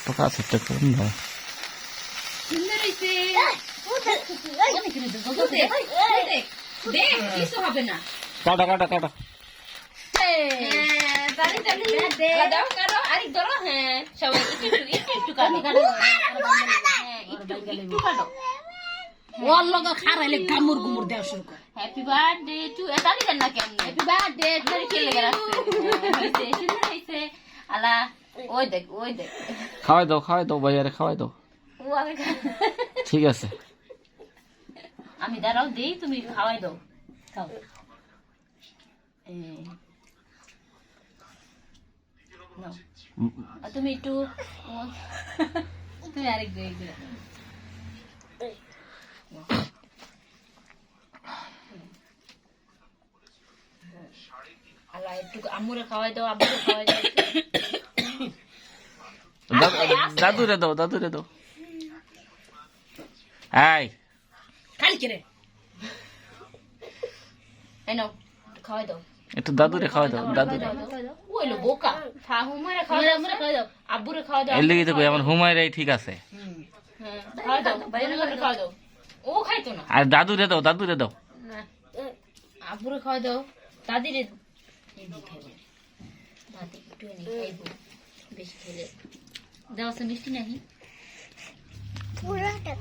পোকা আছে একটা করুন দাও। সুন্দর হইছে দেখ কিছু হবে না কাটা কাটা কাটা। দাও কাটো আরেক ধরো হ্যাঁ সবাই একটু একটু কাটো একটু কাটো ওর লগে খারাইলে গামুর গুমুর দেওয়া শুরু করে। হ্যাপি বার্থডে টু এটালি দেন না কেমন হ্যাপি বার্থডে তোর কি লেগে রাখছে হইছে সুন্দর হইছে আলা ওই দেখ খাওয়াই দাও ভাইয়ারে খাওয়াই দাও। ও আগে ঠিক আছে আমি দাঁড়াও দেই তুমি খাওয়াই দাও খাও নাও আর তুমি একটু তুমি আরেক দেই আল্লাহ একটু আম্মুরে খাওয়াই দাও আব্বুরে খাওয়াই দাও দাদুরে দাও এই খালি কে রে এই নাও খাওয়াই দাও একটু দাদুরে খাওয়াই দাও। দাদুরে ওইলো বোকা থা হুমারে খাওয়াই দাও আব্বুরে খাওয়াই দাও এর লেগে তো কই আমার হুমায়রাই ঠিক আছে। হ্যাঁ খাওয়াই দাও বাইরে করে খাওয়াই দাও ও খাইতো না আর দাদুরে দাও না আব্বুরে খাওয়াই দাও দাদিরে এমনি খাইবো দাদি একটু এনে খাইবো বেশি খেলে দাও সে মিষ্টি নাহি পুরাটা